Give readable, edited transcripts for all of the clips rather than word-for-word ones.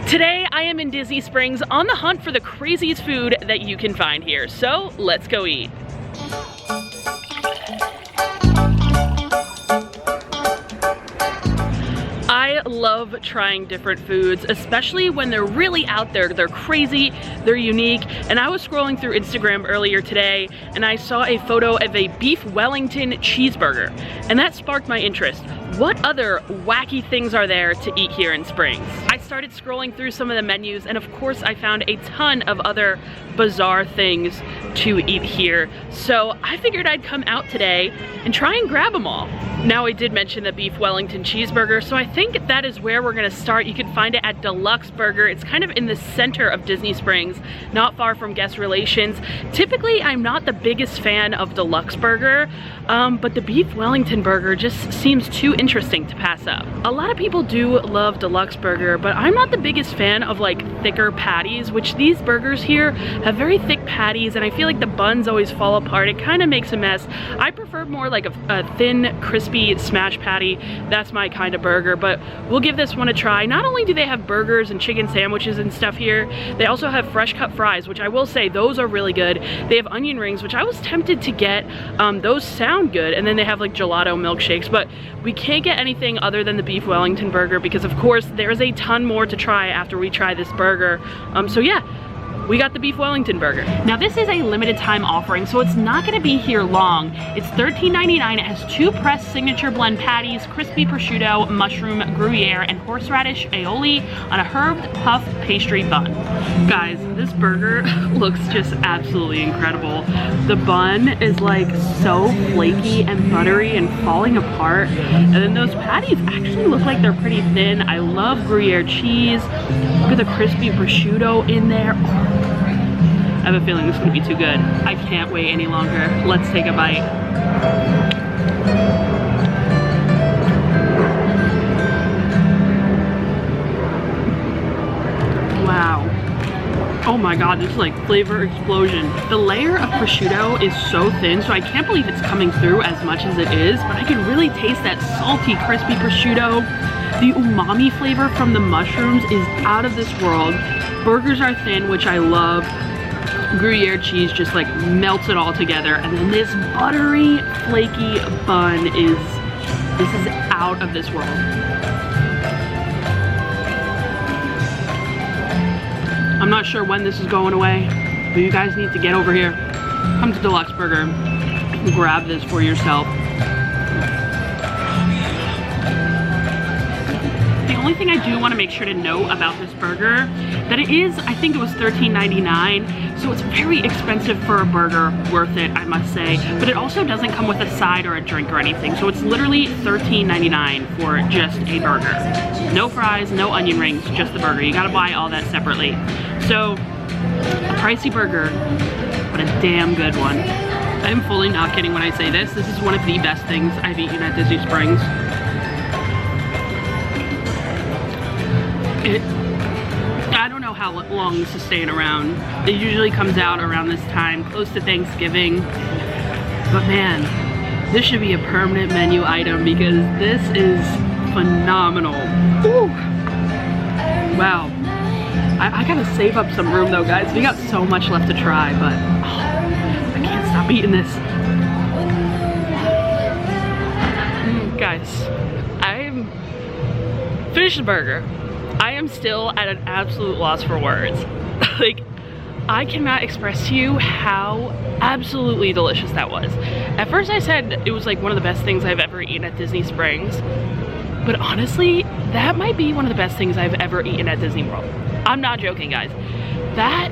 Today I am in Disney Springs on the hunt for the craziest food that you can find here. So let's go eat. I love trying different foods, especially when they're really out there. They're crazy, they're unique, and I was scrolling through Instagram earlier today and I saw a photo of a beef Wellington cheeseburger, and that sparked my interest. What other wacky things are there to eat here in Springs? I started scrolling through some of the menus, and of course I found a ton of other bizarre things to eat here. So I figured I'd come out today and try and grab them all. Now, I did mention the beef Wellington cheeseburger, so I think that is where we're gonna start. You can find it at Deluxe Burger. It's kind of in the center of Disney Springs, not far from Guest Relations. Typically, I'm not the biggest fan of Deluxe Burger, but the beef Wellington burger just seems too interesting to pass up. A lot of people do love Deluxe Burger, but I'm not the biggest fan of like thicker patties, which these burgers here have very thick patties, and I feel like the buns always fall apart. It kind of makes a mess. I prefer more like a thin, crispy smash patty. That's my kind of burger, but we'll give this one a try. Not only do they have burgers and chicken sandwiches and stuff here, they also have fresh cut fries, which I will say those are really good. They have onion rings, which I was tempted to get. Those sound good, and then they have like gelato milkshakes, but we can't get anything other than the beef Wellington burger because of course there's a ton more to try after we try this burger. So yeah, we got the beef Wellington burger. Now this is a limited time offering, so it's not gonna be here long. It's $13.99. It has 2 pressed signature blend patties, crispy prosciutto, mushroom, Gruyere, and horseradish aioli on a herbed puff pastry bun. Guys, this burger looks just absolutely incredible. The bun is like so flaky and buttery and falling apart. And then those patties actually look like they're pretty thin. I love Gruyere cheese. Look at the crispy prosciutto in there. I have a feeling this is gonna be too good. I can't wait any longer. Let's take a bite. Wow. Oh my god, this is like flavor explosion. The layer of prosciutto is so thin, so I can't believe it's coming through as much as it is, but I can really taste that salty, crispy prosciutto. The umami flavor from the mushrooms is out of this world. Burgers are thin, which I love. Gruyere cheese just like melts it all together, and then this buttery, flaky bun is out of this world. I'm not sure when this is going away, but you guys need to get over here. Come to Deluxe Burger and grab this for yourself. The only thing I do want to make sure to note about this burger, that it is, I think it was $13.99, so it's very expensive for a burger, worth it, I must say, but it also doesn't come with a side or a drink or anything, so it's literally $13.99 for just a burger. No fries, no onion rings, just the burger. You gotta buy all that separately. So, a pricey burger, but a damn good one. I'm fully not kidding when I say this. This is one of the best things I've eaten at Disney Springs. I don't know how long this is staying around. It usually comes out around this time, close to Thanksgiving. But man, this should be a permanent menu item because this is phenomenal. Ooh. Wow. I gotta save up some room though, guys. We got so much left to try, but I can't stop eating this. Guys, I'm finished the burger. I am still at an absolute loss for words. Like, I cannot express to you how absolutely delicious that was. At first I said it was like one of the best things I've ever eaten at Disney Springs, but honestly, that might be one of the best things I've ever eaten at Disney World. I'm not joking, guys. That,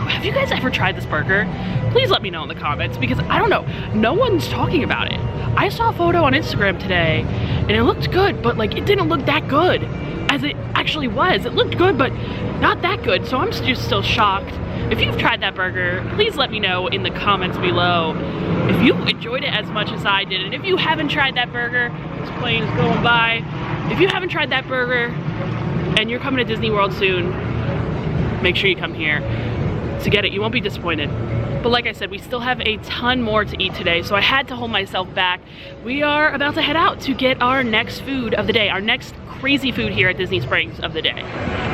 have you guys ever tried this burger? Please let me know in the comments because I don't know, no one's talking about it. I saw a photo on Instagram today and it looked good, but like it didn't look that good as it actually was. It looked good, but not that good, so I'm just still shocked. If you've tried that burger, please let me know in the comments below if you enjoyed it as much as I did. And if you haven't tried that burger, this plane is going by. If you haven't tried that burger and you're coming to Disney World soon, make sure you come here to get it. You won't be disappointed. But like I said, we still have a ton more to eat today, so I had to hold myself back. We are about to head out to get our next food of the day, our next crazy food here at Disney Springs of the day.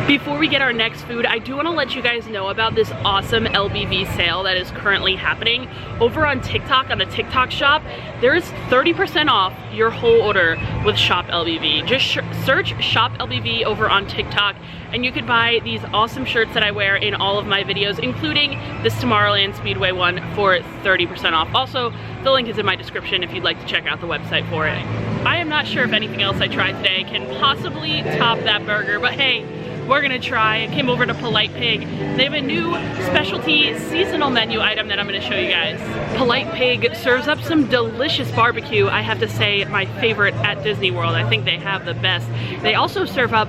Before we get our next food, I do want to let you guys know about this awesome LBV sale that is currently happening over on TikTok, on the TikTok shop. There is 30% off your whole order with Shop LBV. Just search Shop LBV over on TikTok and you could buy these awesome shirts that I wear in all of my videos, including this Tomorrowland Speedway one for 30% off. Also, the link is in my description if you'd like to check out the website for it. I am not sure if anything else I tried today can possibly top that burger, but hey, we're gonna try. I came over to Polite Pig. They have a new specialty seasonal menu item that I'm gonna show you guys. Polite Pig serves up some delicious barbecue. I have to say, my favorite at Disney World. I think they have the best. They also serve up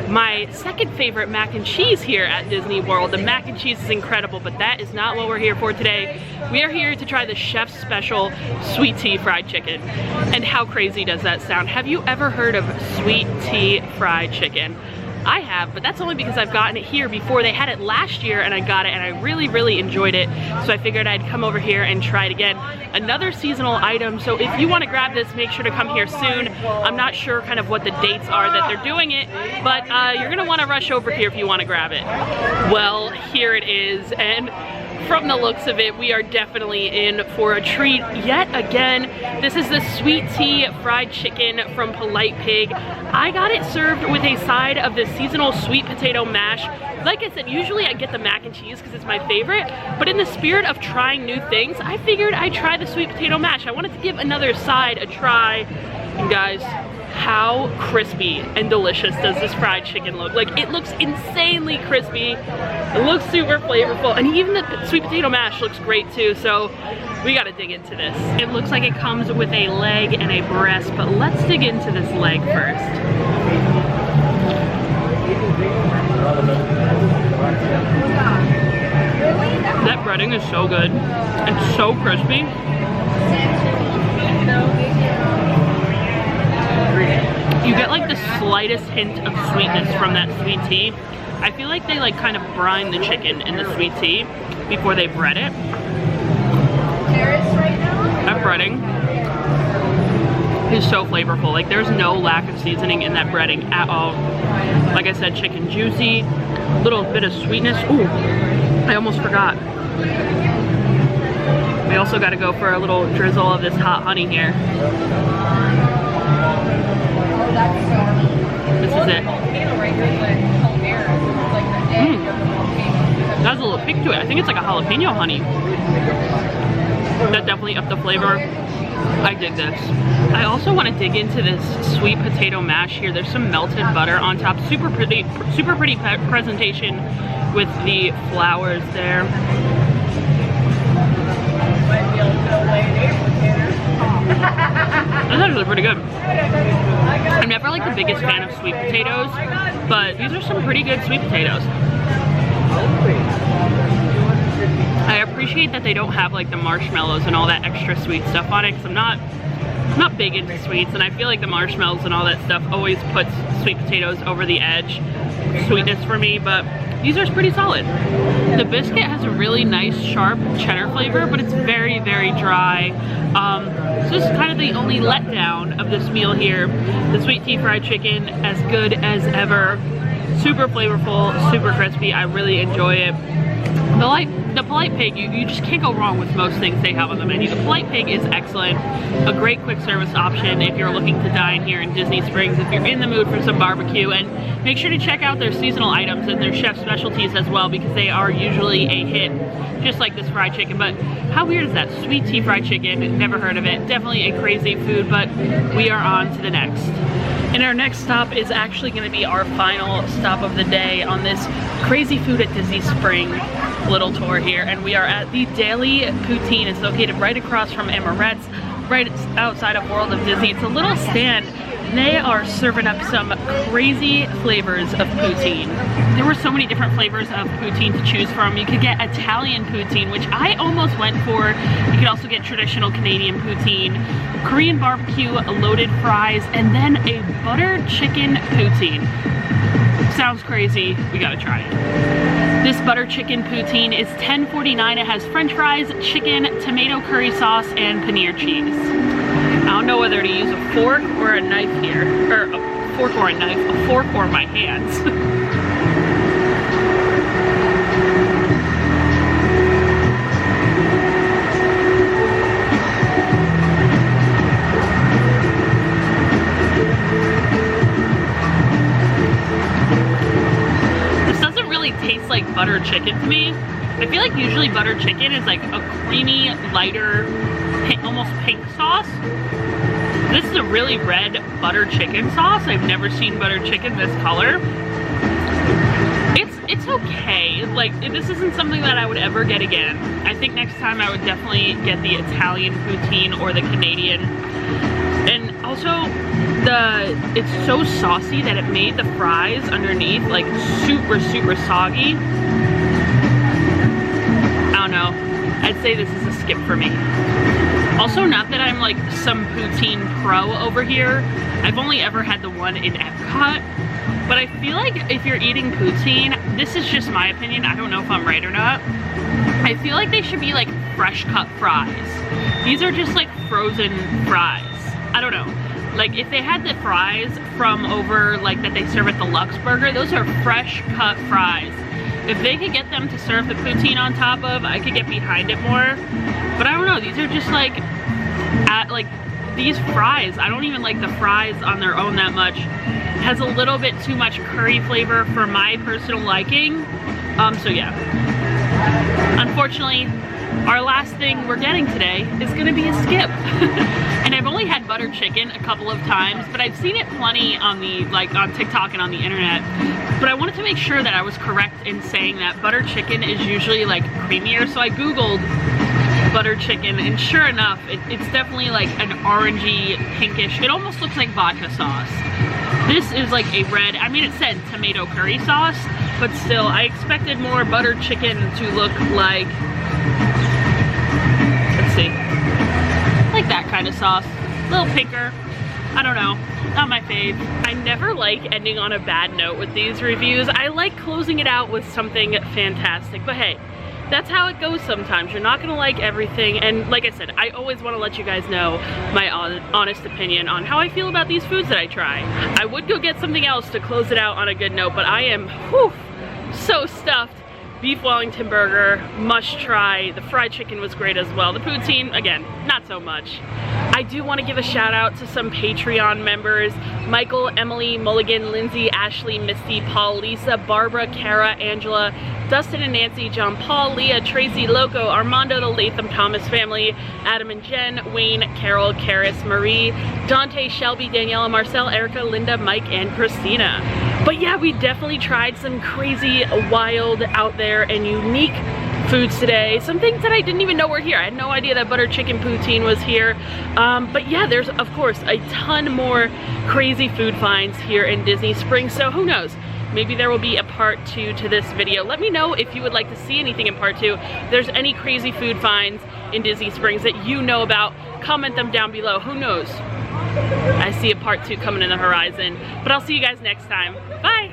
my second favorite mac and cheese here at Disney World. The mac and cheese is incredible, but that is not what we're here for today. We are here to try the chef's special sweet tea fried chicken. And how crazy does that sound? Have you ever heard of sweet tea fried chicken? I have, but that's only because I've gotten it here before. They had it last year and I got it and I really enjoyed it. So I figured I'd come over here and try it again. Another seasonal item, so if you want to grab this, make sure to come here soon. I'm not sure kind of what the dates are that they're doing it, but you're gonna want to rush over here if you want to grab it. Well, here it is, and from the looks of it, we are definitely in for a treat yet again. This is the sweet tea fried chicken from Polite Pig. I got it served with a side of the seasonal sweet potato mash. Like I said, usually I get the mac and cheese because it's my favorite, but in the spirit of trying new things, I figured I'd try the sweet potato mash. I wanted to give another side a try. And guys, how crispy and delicious does this fried chicken look? Like, it looks insanely crispy. It looks super flavorful, and even the sweet potato mash looks great too, so we gotta dig into this. It looks like it comes with a leg and a breast, but let's dig into this leg first. That breading is so good. It's so crispy. You get like the slightest hint of sweetness from that sweet tea. I feel like they like kind of brine the chicken in the sweet tea before they bread it. That breading is so flavorful. Like, there's no lack of seasoning in that breading at all. Like I said, chicken juicy, little bit of sweetness. Ooh, I almost forgot. We also got to go for a little drizzle of this hot honey here. This is it. That's a little kick to it. I think it's like a jalapeno honey. That definitely upped the flavor. I dig this. I also want to dig into this sweet potato mash here. There's some melted butter on top. Super pretty presentation with the flowers there. That's actually pretty good. I'm never like the biggest fan of sweet potatoes, but these are some pretty good sweet potatoes. I appreciate that they don't have like the marshmallows and all that extra sweet stuff on it, because I'm not big into sweets, and I feel like the marshmallows and all that stuff always puts sweet potatoes over the edge sweetness for me, but these are pretty solid. The biscuit has a really nice sharp cheddar flavor, but it's very dry. So this is kind of the only letdown of this meal here. The sweet tea fried chicken, as good as ever. Super flavorful, super crispy. I really enjoy it. The Polite Pig, you just can't go wrong with most things they have on the menu. The Polite Pig is excellent. A great quick service option if you're looking to dine here in Disney Springs, if you're in the mood for some barbecue. And make sure to check out their seasonal items and their chef specialties as well, because they are usually a hit, just like this fried chicken. But how weird is that? Sweet tea fried chicken, never heard of it. Definitely a crazy food, but we are on to the next. And our next stop is actually going to be our final stop of the day on this crazy food at Disney Springs little tour here. And we are at the Daily Poutine. It's located right across from Amorette's, right outside of World of Disney. It's a little stand. They are serving up some crazy flavors of poutine. There were so many different flavors of poutine to choose from. You could get Italian poutine, which I almost went for. You could also get traditional Canadian poutine, Korean barbecue, loaded fries, and then a butter chicken poutine. Sounds crazy, we gotta try it. This butter chicken poutine is $10.49. It has french fries, chicken, tomato curry sauce, and paneer cheese. I don't know whether to use a fork or a knife here, or a fork or a knife, a fork or my hands. This doesn't really taste like butter chicken to me. I feel like usually butter chicken is like a creamy, lighter, almost pink sauce. This is a really red butter chicken sauce. I've never seen butter chicken this color. It's okay. Like, this isn't something that I would ever get again. I think next time I would definitely get the Italian poutine or the Canadian. And also, it's so saucy that it made the fries underneath like super, super soggy. I don't know. I'd say this is a skip for me. Also, not that I'm like some poutine pro over here. I've only ever had the one in Epcot. But I feel like if you're eating poutine, this is just my opinion, I don't know if I'm right or not, I feel like they should be like fresh cut fries. These are just like frozen fries. I don't know. Like if they had the fries from over like that they serve at the Lux Burger, those are fresh cut fries. If they could get them to serve the poutine on top of, I could get behind it more. But I don't know, these are just like, these fries, I don't even like the fries on their own that much. Has a little bit too much curry flavor for my personal liking. So yeah. Unfortunately, our last thing we're getting today is gonna be a skip. And I've only had butter chicken a couple of times, but I've seen it plenty on the, on TikTok and on the internet. But I wanted to make sure that I was correct in saying that butter chicken is usually like creamier. So I Googled butter chicken and sure enough, it's definitely like an orangey, pinkish, it almost looks like vodka sauce. This is like a red, I mean it said tomato curry sauce, but still I expected more butter chicken to look like, let's see, like that kind of sauce, a little pinker. I don't know, not my fave. I never like ending on a bad note with these reviews. I like closing it out with something fantastic, but hey, that's how it goes sometimes. You're not gonna like everything, and like I said, I always want to let you guys know my honest opinion on how I feel about these foods that I try. I would go get something else to close it out on a good note, but I am, so stuffed. Beef Wellington burger, must try. The fried chicken was great as well. The poutine, again, not so much. I do want to give a shout out to some Patreon members: Michael, Emily, Mulligan, Lindsay, Ashley, Misty, Paul, Lisa, Barbara, Kara, Angela, Dustin and Nancy, John Paul, Leah, Tracy, Loco, Armando, the Latham Thomas family, Adam and Jen, Wayne, Carol, Karis, Marie, Dante, Shelby, Daniela, Marcel, Erica, Linda, Mike, and Christina. But yeah, we definitely tried some crazy, wild, out there, and unique foods today. Some things that I didn't even know were here. I had no idea that butter chicken poutine was here. But yeah, there's of course a ton more crazy food finds here in Disney Springs, so who knows? Maybe there will be a part 2 to this video. Let me know if you would like to see anything in part 2. If there's any crazy food finds in Disney Springs that you know about, comment them down below. Who knows? I see a part 2 coming in the horizon. But I'll see you guys next time. Bye!